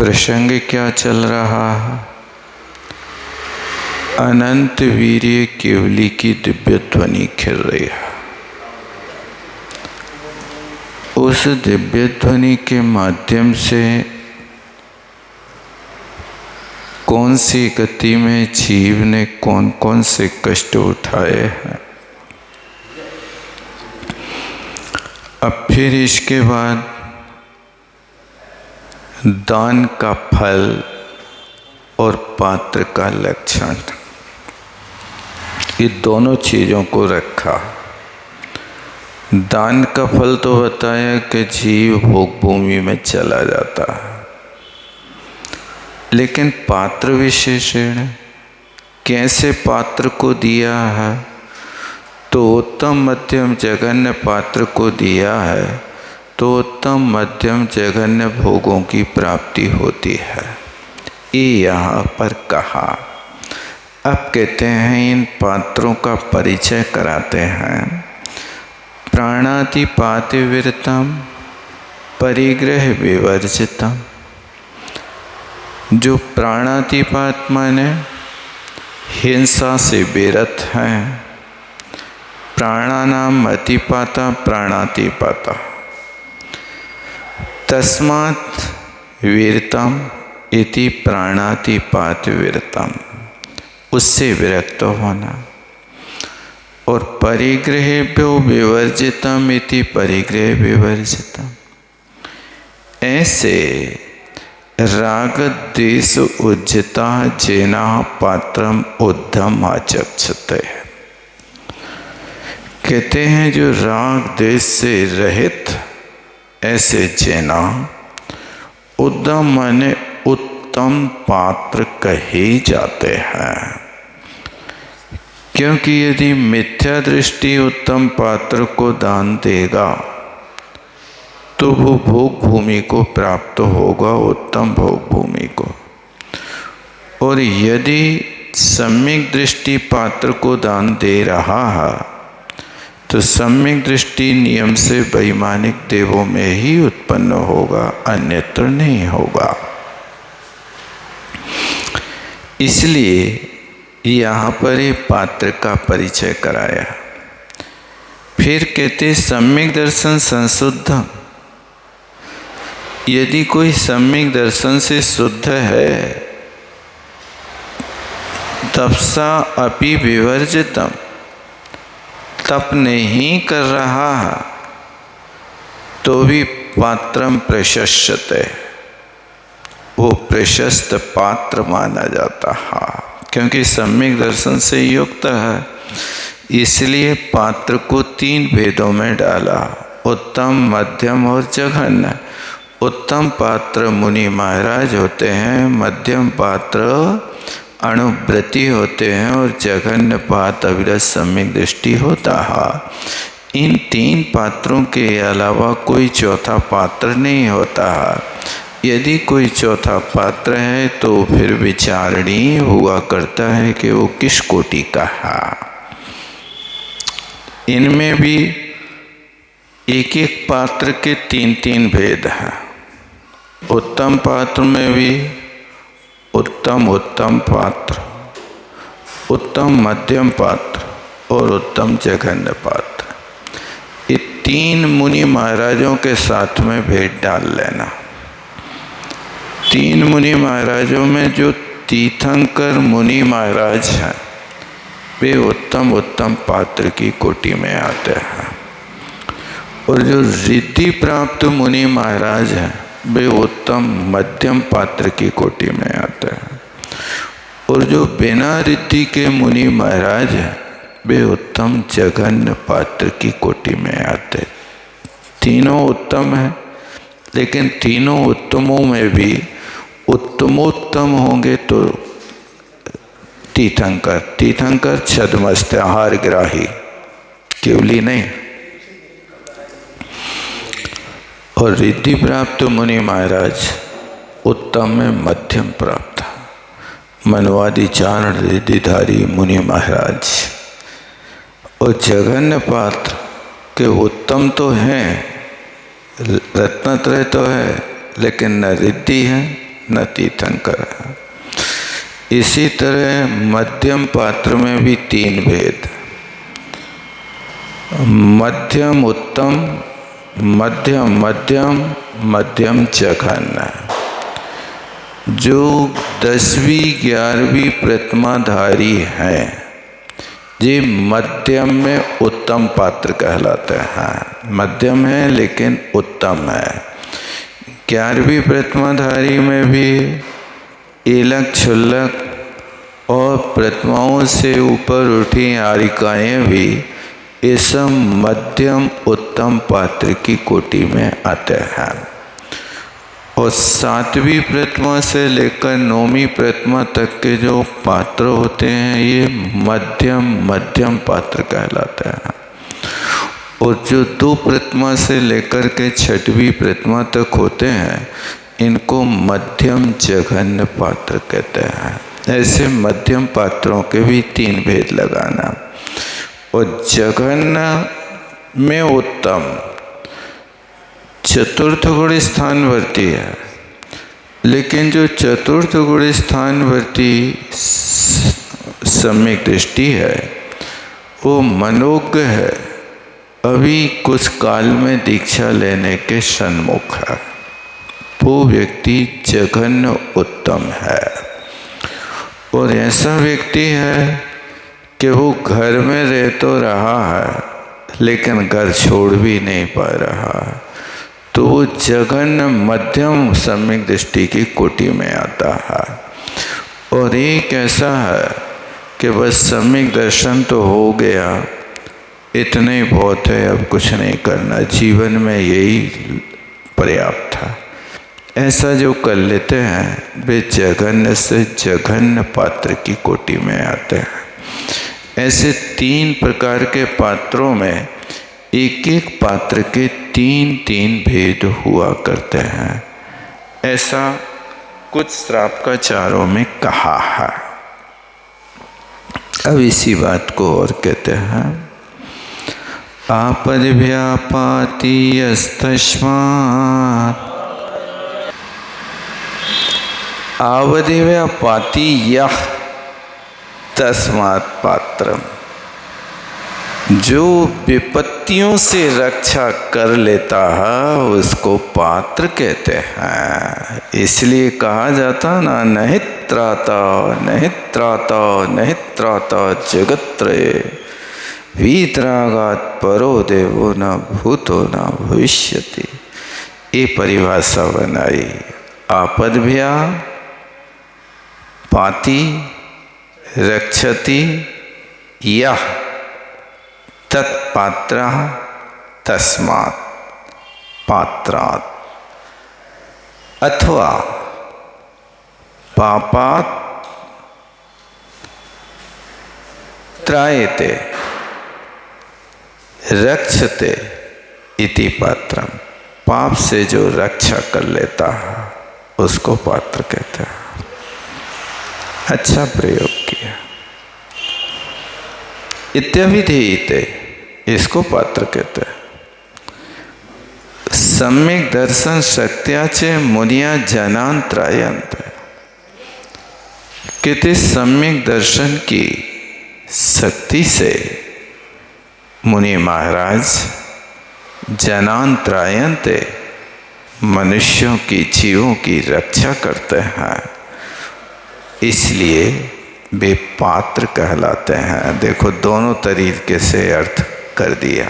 प्रसंग क्या चल रहा है? अनंत वीर्य केवली की दिव्य ध्वनि खिल रही है। उस दिव्य ध्वनि के माध्यम से कौन सी गति में जीव ने कौन कौन से कष्ट उठाए हैं। अब फिर इसके बाद दान का फल और पात्र का लक्षण, ये दोनों चीज़ों को रखा। दान का फल तो बताया कि जीव भोग भूमि में चला जाता है, लेकिन पात्र विशेषण कैसे पात्र को दिया है, तो उत्तम मध्यम जघन्य पात्र को दिया है तो उत्तम मध्यम जघन्य भोगों की प्राप्ति होती है, ये यहाँ पर कहा। अब कहते हैं इन पात्रों का परिचय कराते हैं। प्राणातिपाति विरतम परिग्रह विवर्जितम। जो प्राणातिपात माने हिंसा से विरत हैं, प्राणानाम अतिपाता प्राणातिपाता, तस्मात् वीरतम इति प्राणातिपात वीरतम, उससे विरक्त होना। और परिग्रहेभ्यो विवर्जितम इति परिग्रह विवर्जितम, ऐसे राग द्वेष उज्जता जेना पात्रम उद्धम आचक्षते। कहते हैं जो राग द्वेष से रहित ऐसे जेना, उद्धम माने उत्तम पात्र कहे जाते हैं। क्योंकि यदि मिथ्या दृष्टि उत्तम पात्र को दान देगा तो वो भोग भूमि को प्राप्त होगा, उत्तम भोग भूमि को। और यदि सम्यक दृष्टि पात्र को दान दे रहा है तो सम्यक दृष्टि नियम से वैमानिक देवों में ही उत्पन्न होगा, अन्यत्र नहीं होगा। इसलिए यहाँ पर ये पात्र का परिचय कराया। फिर कहते सम्यक दर्शन संशुद्धम। यदि कोई सम्यक दर्शन से शुद्ध है, तपसा अपि विवर्जितम, तप नहीं कर रहा तो भी पात्रम प्रशस्यते, वो प्रशस्त पात्र माना जाता है। क्योंकि सम्यक दर्शन से युक्त है, इसलिए पात्र को 3 भेदों में डाला, उत्तम मध्यम और जघन्य। उत्तम पात्र मुनि महाराज होते हैं, मध्यम पात्र अणुव्रती होते हैं और जघन्य पात्र अविरत सम्यक दृष्टि होता है। इन 3 पात्रों के अलावा कोई चौथा पात्र नहीं होता है। यदि कोई चौथा पात्र है तो फिर विचारणीय हुआ करता है कि वो किस कोटि का है। इनमें भी एक एक पात्र के 3-3 भेद हैं। उत्तम पात्र में भी उत्तम पात्र, उत्तम मध्यम पात्र और उत्तम जघन्य पात्र। ये 3 मुनि महाराजों के साथ में भेद डाल लेना। 3 मुनि महाराजों में जो तीर्थंकर मुनि महाराज हैं वे उत्तम पात्र की कोटि में आते हैं, और जो रिद्धि प्राप्त मुनि महाराज हैं वे उत्तम मध्यम पात्र की कोटि में आते हैं, और जो बिना रिद्धि के मुनि महाराज हैं वे उत्तम जघन्य पात्र की कोटि में आते हैं। तीनों उत्तम हैं, लेकिन तीनों उत्तमों में भी उत्तमोत्तम होंगे तो तीर्थंकर छद्मस्त आहार ग्राही, केवली नहीं। और रिद्धि प्राप्त मुनि महाराज उत्तम में मध्यम प्राप्त, मनवादी चारण रिद्धिधारी मुनि महाराज। और जघन्य पात्र के उत्तम तो हैं, रत्नत्रय तो है, लेकिन न रिद्धि है न तीर्थंकर। इसी तरह मध्यम पात्र में भी 3 भेद, मध्यम उत्तम, मध्यम मध्यम, मध्यम जघन्य। जो 10वीं 11वीं प्रतिमाधारी हैं ये मध्यम में उत्तम पात्र कहलाते हैं। मध्यम है लेकिन उत्तम है। 11वीं प्रतिमाधारी में भी एलक छुल्लक और प्रतिमाओं से ऊपर उठी आरिकाएँ भी ये सब मध्यम उत्तम पात्र की कोटि में आते हैं। और 7वीं प्रतिमा से लेकर 9वीं प्रतिमा तक के जो पात्र होते हैं ये मध्यम मध्यम पात्र कहलाते हैं। और जो 2 प्रतिमा से लेकर के 6वीं प्रतिमा तक होते हैं इनको मध्यम जघन्य पात्र कहते हैं। ऐसे मध्यम पात्रों के भी 3 भेद लगाना। और जघन्य में उत्तम चतुर्थ गुण स्थानवर्ती है, लेकिन जो चतुर्थ गुण स्थानवर्ती सम्यक दृष्टि है वो मनोज्ञ है, अभी कुछ काल में दीक्षा लेने के सन्मुख है। वो व्यक्ति जघन्य उत्तम है। और ऐसा व्यक्ति है कि वो घर में रह तो रहा है लेकिन घर छोड़ भी नहीं पा रहा है, तो वो जघन्य मध्यम सम्यक दृष्टि की कोटि में आता है। और एक ऐसा है कि बस सम्यक दर्शन तो हो गया, इतना ही बहुत है, अब कुछ नहीं करना, जीवन में यही पर्याप्त था। ऐसा जो कर लेते हैं वे जघन्य से जघन्य पात्र की कोटि में आते हैं। ऐसे 3 प्रकार के पात्रों में एक एक पात्र के 3 भेद हुआ करते हैं, ऐसा कुछ श्रावकाचार्यों में कहा है। अब इसी बात को और कहते हैं, आपद व्यापाति यस्तस्मात् आवधि व्यापाति यह तस्मात् पात्रम। जो विपत्तियों से रक्षा कर लेता है उसको पात्र कहते हैं। इसलिए कहा जाता ना, नहीं त्राता नहीं त्राता नहीं त्राता जगत्त्रये वीतरागात् परो देवो न भूतो न भविष्यति। ये परिभाषा बनाई। आपद्भ्या पाति रक्षति यह तत्पात्र तस्मात् पात्रात्, अथवा पापात् त्रायते रक्षते इति पात्रम। पाप से जो रक्षा कर लेता है उसको पात्र कहते हैं। अच्छा प्रयोग किया। इत्यभिधीयते, इसको पात्र कहते हैं। सम्यक दर्शन शक्त्या च मुनिया जनान त्रायन्ते। कहते सम्यक दर्शन की शक्ति से मुनि महाराज जनान त्रायन्ते, मनुष्यों की जीवों की रक्षा करते हैं, इसलिए वे पात्र कहलाते हैं। देखो दोनों तरीके से अर्थ कर दिया।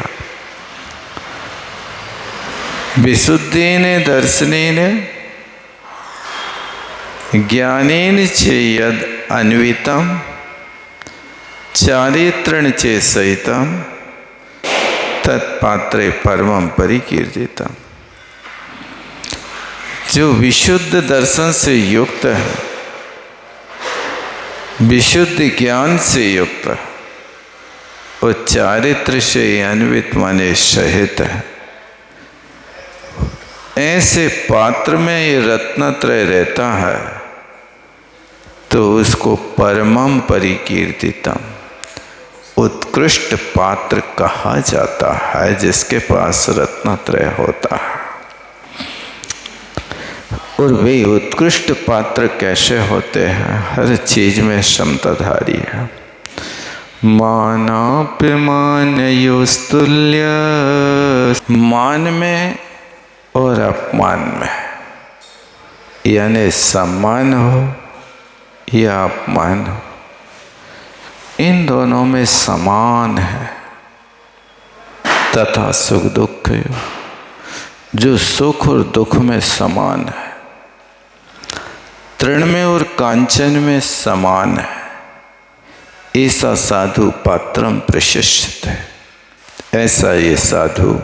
विशुद्धेन दर्शनेन ज्ञानेन च यद अन्वितम चारित्रेण च सहितम तत्पात्रे परमं परिकीर्तितम। जो विशुद्ध दर्शन से युक्त है, विशुद्ध ज्ञान से युक्त और चारित्र से अन्वित माने सहित है, ऐसे पात्र में ये रत्नत्रय रहता है तो उसको परमं परिकीर्तितम, उत्कृष्ट पात्र कहा जाता है जिसके पास रत्नत्रय होता है। और वे उत्कृष्ट पात्र कैसे होते हैं? हर चीज में समताधारी है। मानापमानयोस्तुल्य, मान में और अपमान में, यानी सम्मान हो या अपमान हो, इन दोनों में समान है। तथा सुख दुख, जो सुख और दुख में समान है, तृण में और कांचन में समान है, ऐसा साधु पात्रम प्रशस्यते है। ऐसा ये साधु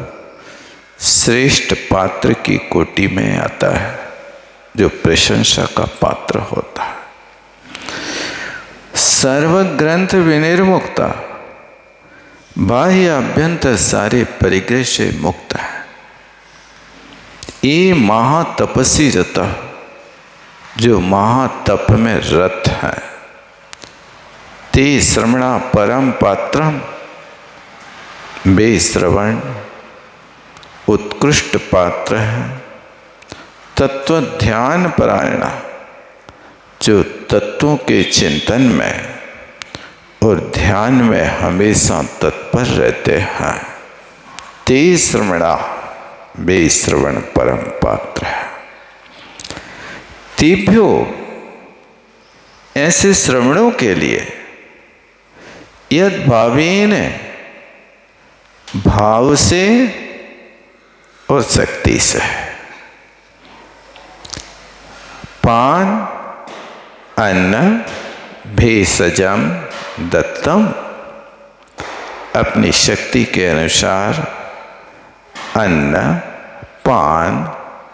श्रेष्ठ पात्र की कोटि में आता है, जो प्रशंसा का पात्र होता है। सर्वग्रंथ विनिर्मुक्ता, बाह्य अभ्यंतर सारे परिग्रह से मुक्त है। ये महातपस्वी रता, जो महातप में रत है, ते श्रवणा परम पात्रम, वे श्रवण उत्कृष्ट पात्र है। तत्व ध्यान परायणा, जो तत्वों के चिंतन में और ध्यान में हमेशा तत्पर रहते हैं, ते श्रवणा, वे श्रवण परम पात्र है। तेभ्यो, ऐसे श्रवणों के लिए, यद भावेन, भाव से और शक्ति से, पान अन्न भेषजम दत्तम, अपनी शक्ति के अनुसार अन्न पान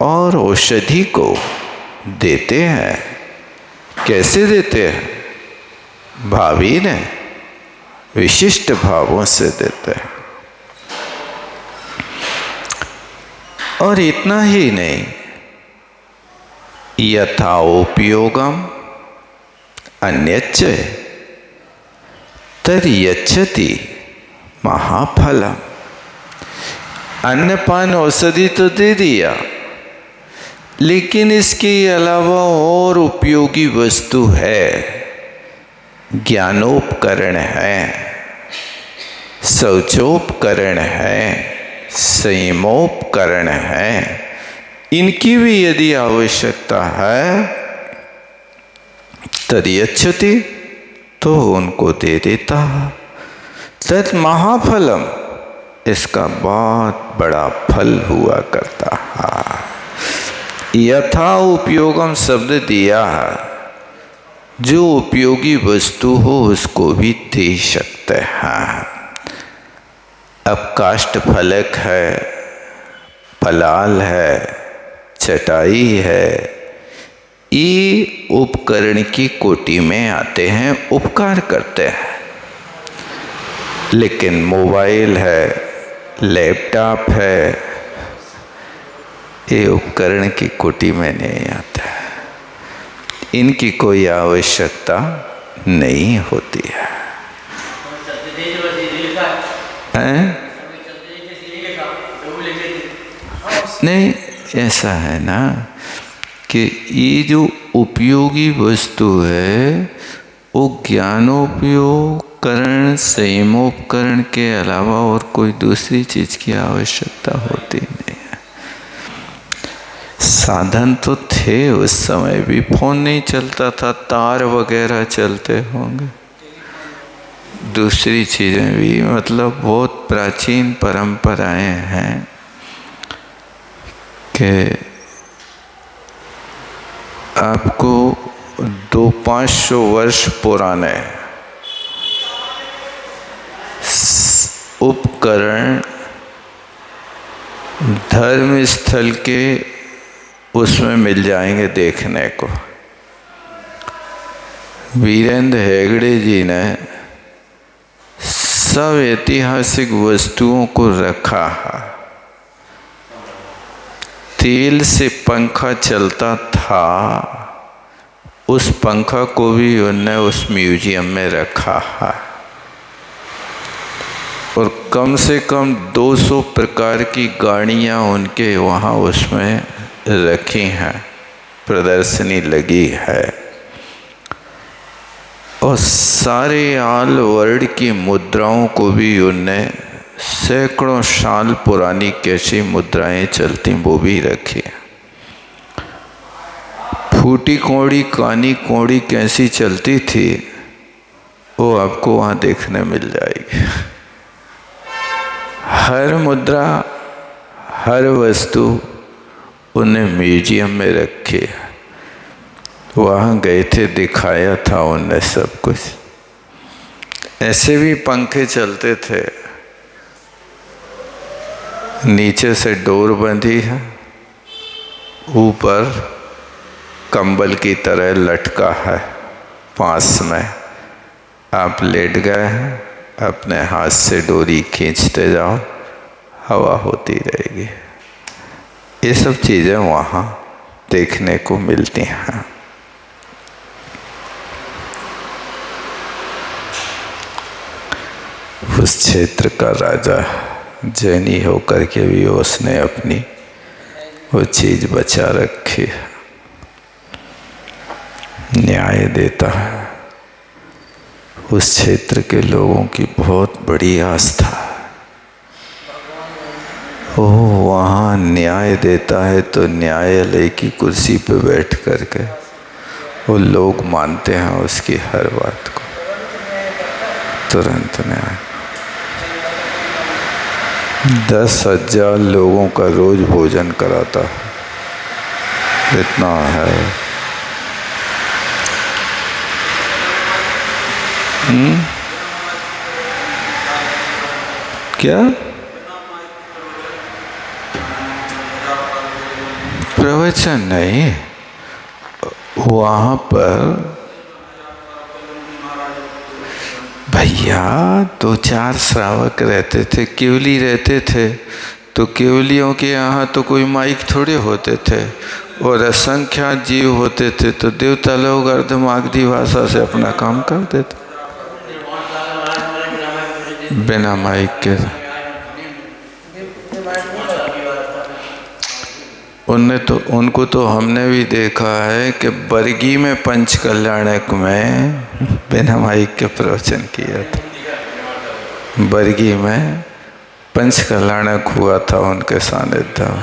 और औषधि को देते हैं। कैसे देते हैं? भावी ने विशिष्ट भावों से देते हैं। और इतना ही नहीं, यथा उपयोगम अन्यच्च तद यच्छति महाफलम। अन्नपान औषधि तो दे दिया, लेकिन इसके अलावा और उपयोगी वस्तु है, ज्ञानोपकरण है, शौचोपकरण है, संयमोपकरण है, इनकी भी यदि आवश्यकता है तद यच्छति, तो उनको दे देता है। तत् महाफलम, इसका बहुत बड़ा फल हुआ करता है। यथा उपयोगम शब्द दिया है, जो उपयोगी वस्तु हो उसको भी दे सकते हैं। अब काष्ठ फलक है, पलाल है, चटाई है, ये उपकरण की कोटि में आते हैं, उपकार करते हैं। लेकिन मोबाइल है, लैपटॉप है, ये उपकरण की कोटि में नहीं आता है, इनकी कोई आवश्यकता नहीं होती है। नहीं, ऐसा है ना कि ये जो उपयोगी वस्तु है, वो ज्ञानोपकरण संयमोपकरण के अलावा और कोई दूसरी चीज की आवश्यकता होती नहीं है। साधन तो थे उस समय भी, फोन नहीं चलता था, तार वगैरह चलते होंगे, दूसरी चीजें भी, मतलब बहुत प्राचीन परंपराएं हैं कि आपको 200-500 वर्ष पुराने उपकरण धर्म स्थल के उसमें मिल जाएंगे देखने को। वीरेंद्र हेगड़े जी ने सब ऐतिहासिक वस्तुओं को रखा है। तेल से पंखा चलता था, उस पंखा को भी उन्होंने उस म्यूजियम में रखा है। और कम से कम 200 प्रकार की गाड़ियाँ उनके वहाँ उसमें रखी हैं। प्रदर्शनी लगी है और सारे आल वर्ल्ड की मुद्राओं को भी उनने सैकड़ों साल पुरानी कैसी मुद्राएं चलती वो भी रखी। फूटी कौड़ी कानी कौड़ी कैसी चलती थी वो आपको वहाँ देखने मिल जाएगी। हर मुद्रा हर वस्तु उन्हें म्यूजियम में रखी। वहाँ गए थे, दिखाया था उन्हें सब कुछ। ऐसे भी पंखे चलते थे, नीचे से डोर बंधी है, ऊपर कंबल की तरह लटका है, पास में आप लेट गए हैं, अपने हाथ से डोरी खींचते जाओ, हवा होती रहेगी। ये सब चीज़ें वहाँ देखने को मिलती हैं। उस क्षेत्र का राजा जैनी होकर के भी उसने अपनी वो चीज़ बचा रखी, न्याय देता है। उस क्षेत्र के लोगों की बहुत बड़ी आस्था, वो वहाँ न्याय देता है तो न्यायालय की कुर्सी पे बैठ करके वो लोग मानते हैं उसकी हर बात को, तुरंत न्याय। 10,000 लोगों का रोज भोजन कराता है, इतना है। क्या प्रवचन नहीं, वहाँ पर भैया 2-4 श्रावक रहते थे, केवली रहते थे, तो केवलियों के यहाँ तो कोई माइक थोड़े होते थे और असंख्यात जीव होते थे, तो देवता लोग अर्धमागधी भाषा से अपना काम करते थे बिना माइक के। उनको तो हमने भी देखा है कि बरगी में पंच कल्याणक में बिना माइक के प्रवचन किया था। बरगी में पंच कल्याणक हुआ था उनके सानिध्य में,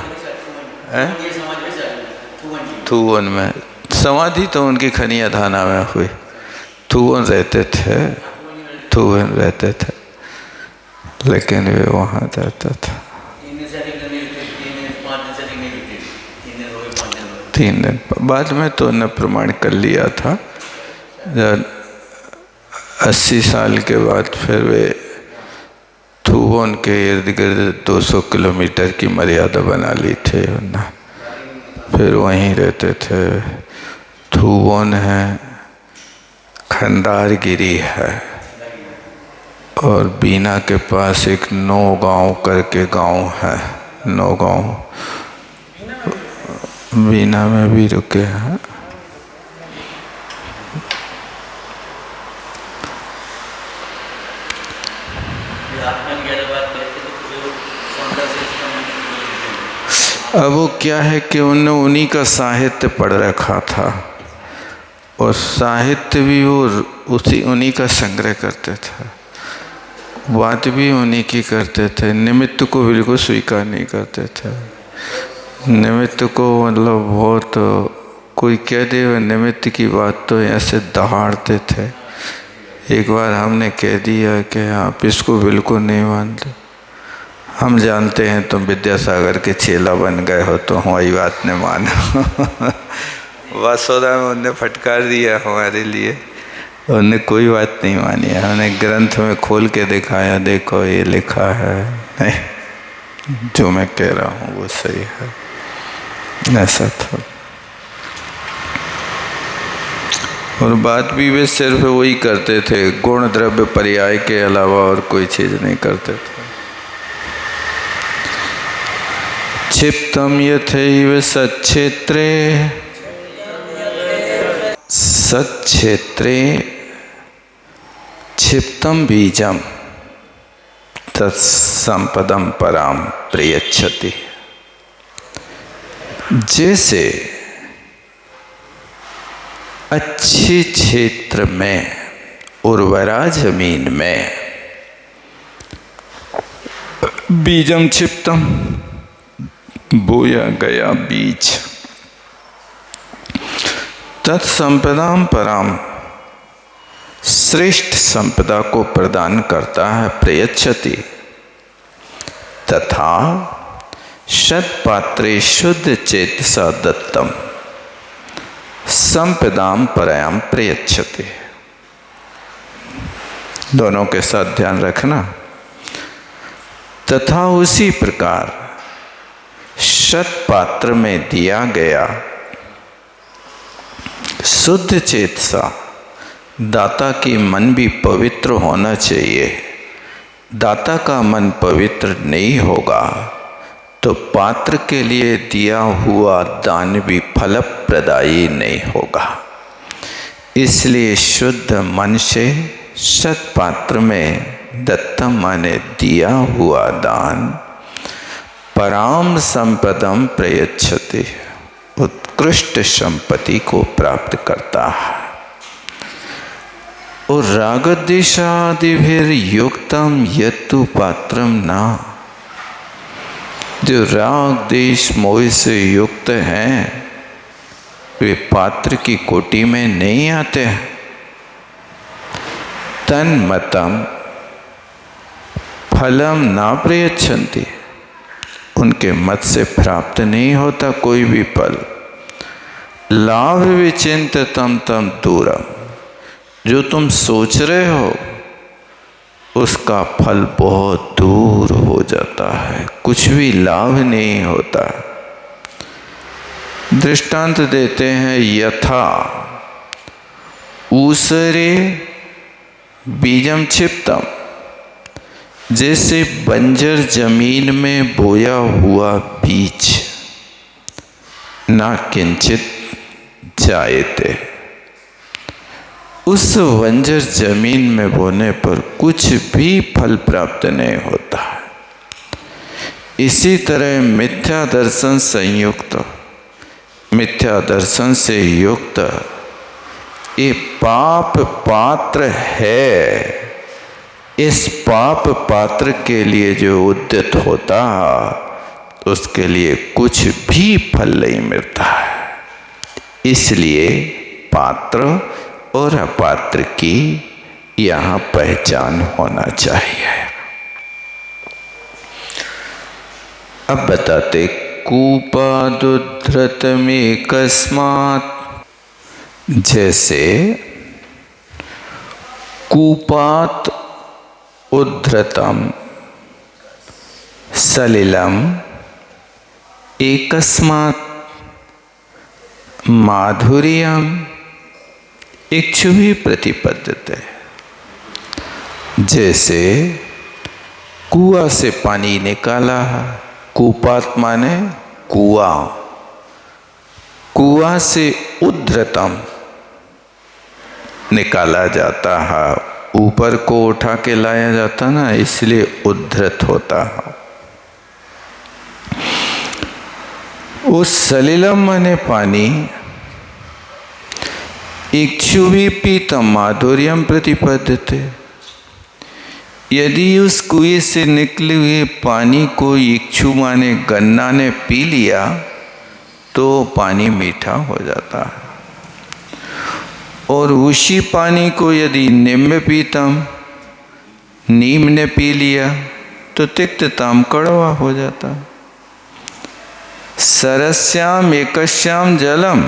थुवन में। समाधि तो उनकी खनिया थाना में हुई, थुवन रहते थे, लेकिन वे वहाँ जाता था। 3 दिन बाद में तो उन्हें प्रमाण कर लिया था। 80 साल के बाद फिर वे थुवन के इर्द गिर्द 200 किलोमीटर की मर्यादा बना ली थी उन्हें, फिर वहीं रहते थे। थुवन है, खंडारगिरी है, और बीना के पास एक नौगांव करके गांव है, नौगांव, बीना में भी रुके हैं। अब वो क्या है कि उन्होंने उन्हीं का साहित्य पढ़ रखा था और साहित्य भी वो उन्हीं का संग्रह करते थे, बात भी उन्हीं की करते थे, निमित्त को बिल्कुल स्वीकार नहीं करते थे। निमित्त को मतलब बहुत कोई कह दे निमित्त की बात तो ऐसे दहाड़ते थे। एक बार हमने कह दिया कि आप इसको बिल्कुल नहीं मानते, हम जानते हैं तुम विद्यासागर के चेला बन गए हो, तो हमारी बात नहीं मानो। वासोदा में उनने फटकार दिया हमारे लिए, उन्होंने कोई बात नहीं मानी है। हमने ग्रंथ में खोल के दिखाया, देखो ये लिखा है, नहीं जो मैं कह रहा हूँ वो सही है, ऐसा था। और बात भी वे सिर्फ वही करते थे, गुण द्रव्य पर्याय के अलावा और कोई चीज़ नहीं करते थे। क्षिप्तम यथैव सच्छेत्रे, सच्छेत्रे क्षिप्तम बीजम तत्संपदम पराम प्रयच्छति। जैसे अच्छे क्षेत्र में, उर्वरा जमीन में, बीजम क्षिप्तम, बोया गया बीज, तत्संपदाम पराम, श्रेष्ठ संपदा को प्रदान करता है, प्रयच्छति, तथा शतपात्रे शुद्ध चेतसा दत्तम, संपदाम परायाम प्रयच्छति। दोनों के साथ ध्यान रखना। तथा उसी प्रकार शत पात्र में दिया गया शुद्ध चेतसा, दाता की मन भी पवित्र होना चाहिए। दाता का मन पवित्र नहीं होगा तो पात्र के लिए दिया हुआ दान भी फलप्रदायी नहीं होगा। इसलिए शुद्ध मन से शत पात्र में दत्तम माने दिया हुआ दान पराम संपदम प्रयच्छति, उत्कृष्ट संपत्ति को प्राप्त करता है। और रागद्वेषादिभिर युक्तम यत्तु पात्रम ना, जो राग द्वेष मोह से युक्त हैं वे पात्र की कोटि में नहीं आते। तन्मतम फलम ना प्रयच्छन्ति, उनके मत से प्राप्त नहीं होता कोई भी फल। लाभ विचिंततम तम दूरम, जो तुम सोच रहे हो उसका फल बहुत दूर हो जाता है, कुछ भी लाभ नहीं होता। दृष्टांत देते हैं, यथा ऊसरे बीजम क्षिप्तम, जैसे बंजर जमीन में बोया हुआ बीज, ना किंचित जायते, उस बंजर जमीन में बोने पर कुछ भी फल प्राप्त नहीं होता। इसी तरह मिथ्या दर्शन संयुक्त, मिथ्या दर्शन से युक्त ये पाप पात्र है। इस पाप पात्र के लिए जो उद्यत होता है उसके लिए कुछ भी फल नहीं मिलता है। इसलिए पात्र और अपात्र की यहाँ पहचान होना चाहिए। अब बताते, कूपादुद्धृत में कस्मात्, जैसे कूपात उद्धृतम सलिलम एकस्मात् माधुर्यम इक्षुभि प्रतिपद्यते, जैसे कुआं से पानी निकाला, कूपात माने कुआं, कुआं से उद्धृतम निकाला जाता है, ऊपर को उठा के लाया जाता ना, इसलिए उद्धृत होता है। उस सलिलम माने पानी, इक्षुभि पीतम माधुर्यम प्रतिपद्यते, यदि उस कुएं से निकले हुए पानी को इक्षु माने गन्ना ने पी लिया तो पानी मीठा हो जाता है। और उसी पानी को यदि निम्न पीतम, नीम ने पी लिया तो तिक्तताम कड़वा हो जाता। सरस्याम एकस्याम जलम,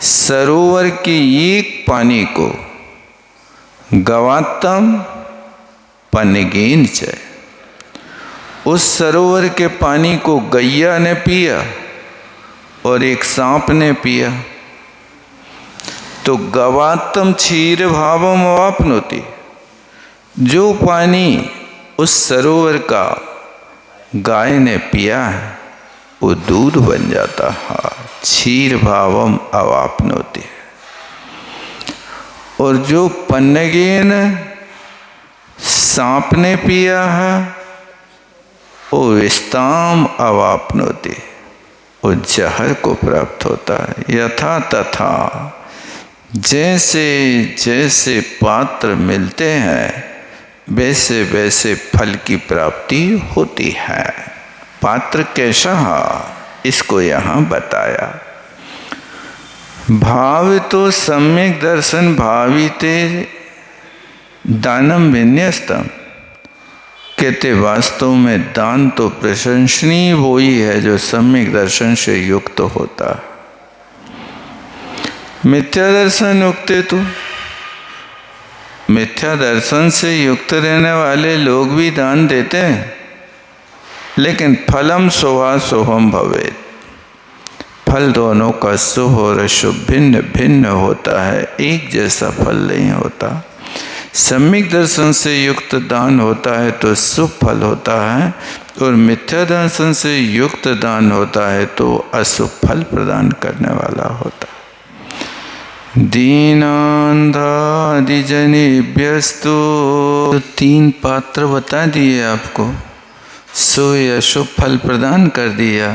सरोवर के एक पानी को गवात्तम पनगेन च, उस सरोवर के पानी को गैया ने पिया और एक सांप ने पिया तो गवात्तम क्षीर भावम अवाप्नोति, जो पानी उस सरोवर का गाय ने पिया है वो दूध बन जाता है, क्षीर भावम अवाप्नोति। और जो पन्नगेन सांप ने पिया है वो विस्ताम अवाप्नोति, वो जहर को प्राप्त होता है। यथा तथा जैसे जैसे पात्र मिलते हैं वैसे वैसे फल की प्राप्ति होती है। पात्र कैसा, इसको यहाँ बताया। भाव तो सम्यक दर्शन भाविते दानम विन्यस्तम। कहते वास्तव में दान तो प्रशंसनीय वो ही है जो सम्यक दर्शन से युक्त होता है। मिथ्या दर्शन युक्त तो मिथ्या दर्शन से युक्त रहने वाले लोग भी दान देते हैं, लेकिन फलम सोहा सोहम भवेत्। फल दोनों का शुभ और अशुभ भिन्न भिन्न होता है, एक जैसा फल नहीं होता। सम्यक दर्शन से युक्त दान होता है तो शुभ फल होता है, और मिथ्या दर्शन से युक्त दान होता है तो अशुभ फल प्रदान करने वाला होता है। दीनांधादिजनेभ्यस्तु, तो 3 पात्र बता दिए आपको, सो अशुभ फल प्रदान कर दिया।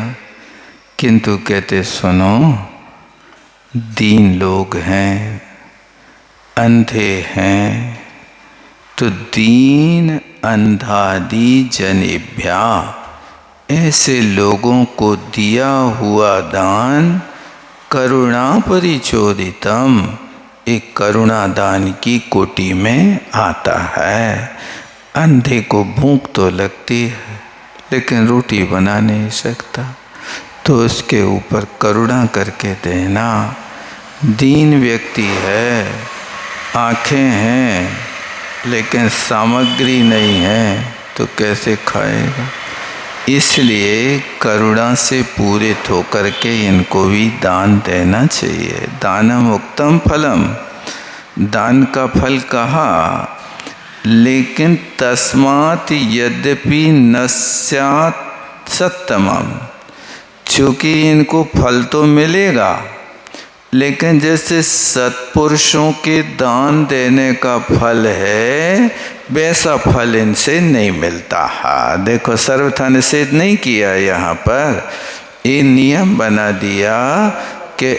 किंतु कहते सुनो, दीन लोग हैं, अंधे हैं, तो दीन अंधादि जनेभ्या, ऐसे लोगों को दिया हुआ दान करुणा परिचोदितम, एक करुणा दान की कोटि में आता है। अंधे को भूख तो लगती है लेकिन रोटी बना नहीं सकता, तो उसके ऊपर करुणा करके देना। दीन व्यक्ति है, आँखें हैं लेकिन सामग्री नहीं है, तो कैसे खाएगा? इसलिए करुणा से पूरित होकर के इनको भी दान देना चाहिए। दानम उक्तम फलम, दान का फल कहा, लेकिन तस्मात् यद्यपि न स्यात् सत्तमम्, चूँकि इनको फल तो मिलेगा, लेकिन जैसे सत्पुरुषों के दान देने का फल है वैसा फल इनसे नहीं मिलता है। देखो सर्वथा निषेध नहीं किया, यहाँ पर ये नियम बना दिया कि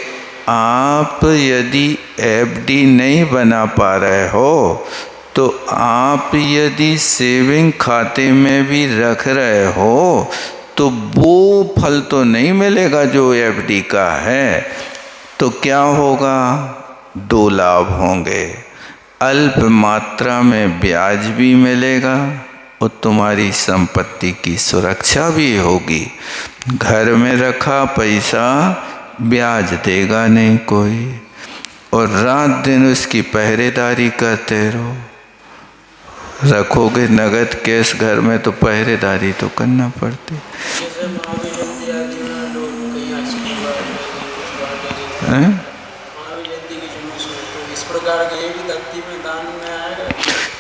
आप यदि एफडी नहीं बना पा रहे हो तो आप यदि सेविंग खाते में भी रख रहे हो तो वो फल तो नहीं मिलेगा जो एफडी का है। तो क्या होगा? 2 लाभ होंगे। अल्प मात्रा में ब्याज भी मिलेगा और तुम्हारी संपत्ति की सुरक्षा भी होगी। घर में रखा पैसा ब्याज देगा नहीं कोई, और रात दिन उसकी पहरेदारी करते रहो। रखोगे नगद कैश घर में तो पहरेदारी तो करना पड़ती है।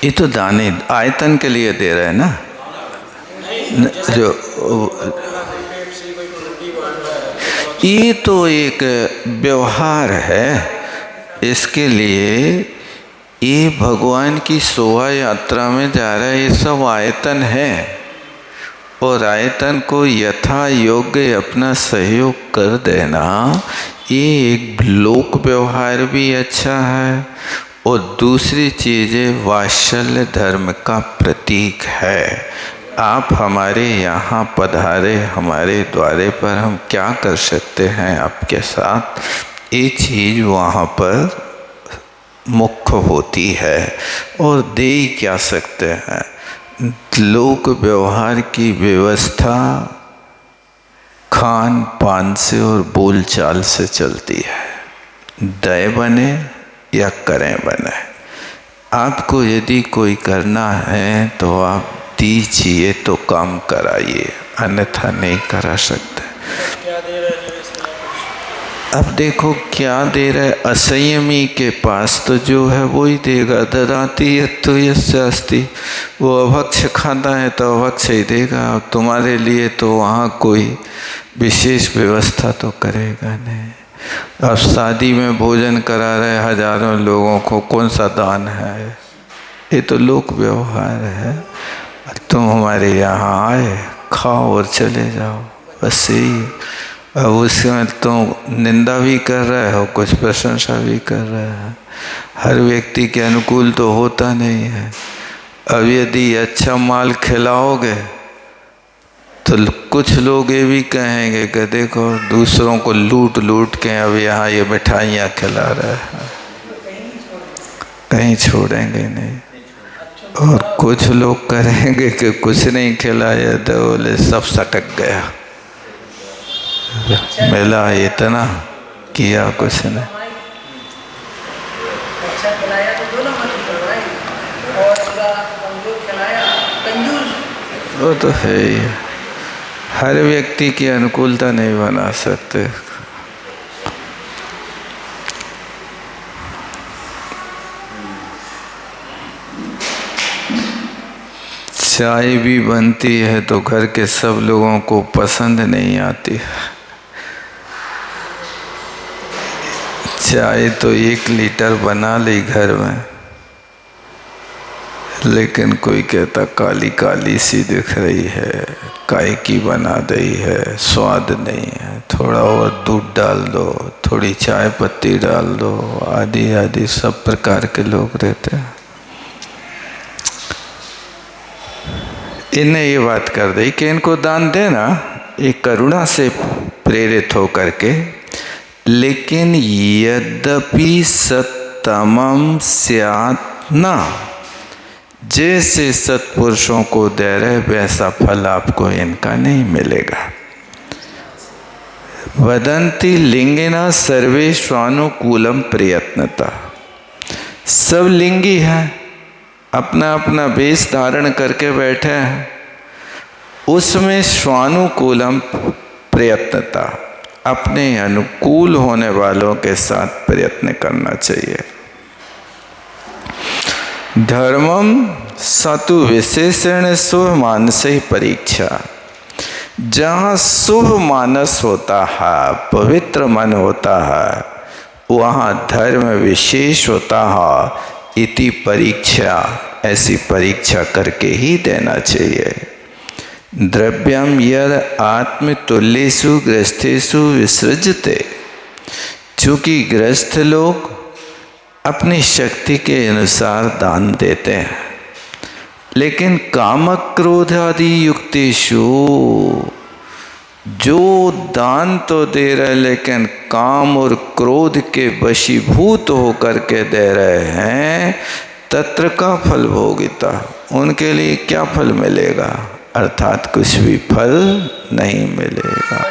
ये तो दाने आयतन के लिए दे रहे हैं ना, जो ये तो एक व्यवहार है। इसके लिए ये भगवान की शोभा यात्रा में जा रहा है, ये सब आयतन है, और आयतन को यथा योग्य अपना सहयोग कर देना, ये एक लोक व्यवहार भी अच्छा है, और दूसरी चीज़ें वात्सल्य धर्म का प्रतीक है। आप हमारे यहाँ पधारे, हमारे द्वारे पर हम क्या कर सकते हैं आपके साथ, ये चीज़ वहाँ पर मुख्य होती है। और दे क्या सकते हैं, लोक व्यवहार की व्यवस्था खान पान से और बोलचाल से चलती है। दय बने या करें बने, आपको यदि कोई करना है तो आप दीजिए तो काम कराइए, अन्यथा नहीं करा सकते। अब देखो क्या दे रहे, असंयमी के पास तो जो है वो ही देगा। ददाति यत्तु यस्य अस्ति, वो अभक्ष खाता है तो अभक्ष ही देगा। तुम्हारे लिए तो वहाँ कोई विशेष व्यवस्था तो करेगा नहीं। अब शादी में भोजन करा रहे हजारों लोगों को, कौन सा दान है? ये तो लोक व्यवहार है। तुम हमारे यहाँ आए, खाओ और चले जाओ, बस यही। अब उसमें तो निंदा भी कर रहा है और कुछ प्रशंसा भी कर रहा है। हर व्यक्ति के अनुकूल तो होता नहीं है। अब यदि अच्छा माल खिलाओगे तो कुछ लोग ये भी कहेंगे कि देखो दूसरों को लूट लूट के अब यहाँ ये मिठाइयाँ खिला रहे हैं, कहीं छोड़ेंगे नहीं। और कुछ लोग करेंगे कि कुछ नहीं खिलाया तो बोले सब सटक गया, मिला इतना किया कुछ नहीं। वो तो है ही, हर व्यक्ति की अनुकूलता नहीं बना सकते। चाय भी बनती है तो घर के सब लोगों को पसंद नहीं आती। चाय तो 1 लीटर बना ली घर में, लेकिन कोई कहता काली काली सी दिख रही है, काय की बना दी है, स्वाद नहीं है, थोड़ा और दूध डाल दो, थोड़ी चाय पत्ती डाल दो, आदि आदि सब प्रकार के लोग रहते हैं। इन्हें ये बात कर दी कि इनको दान देना, एक करुणा से प्रेरित हो करके, लेकिन यद्यपि सत्तमम स्यात् न, जैसे सत्पुरुषों को दे रहे वैसा फल आपको इनका नहीं मिलेगा। वदंती लिंगिना सर्वे स्वानुकूलम प्रयत्नता, सब लिंगी हैं, अपना अपना वेश धारण करके बैठे हैं, उसमें स्वानुकूलम प्रयत्नता, अपने अनुकूल होने वालों के साथ प्रयत्न करना चाहिए। धर्मम सतु विशेषण शुभ मानस ही परीक्षा, जहाँ शुभ मानस होता है, पवित्र मन होता है, वहाँ धर्म विशेष होता है। इति परीक्षा, ऐसी परीक्षा करके ही देना चाहिए। द्रव्यम यद आत्मतुल्येषु गृहस्थेषु विसृजते, चूँकि गृहस्थ लोग अपनी शक्ति के अनुसार दान देते हैं, लेकिन काम क्रोध आदि युक्तेषु, जो दान तो दे रहे लेकिन काम और क्रोध के वशीभूत होकर के दे रहे हैं, तत्र का फल भोगिता, उनके लिए क्या फल मिलेगा? अर्थात कुछ भी फल नहीं मिलेगा।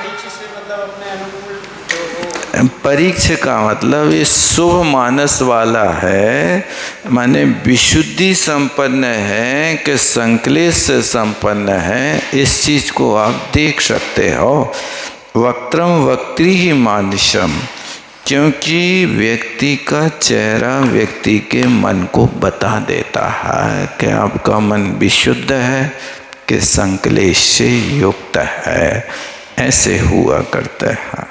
परीक्षा का मतलब ये शुभ मानस वाला है, माने विशुद्धि संपन्न है कि संकलेश से संपन्न है, इस चीज को आप देख सकते हो। वक्त्रम वक्त्री ही मानसम, क्योंकि व्यक्ति का चेहरा व्यक्ति के मन को बता देता है कि आपका मन विशुद्ध है कि संकलेश से युक्त है, ऐसे हुआ करता है।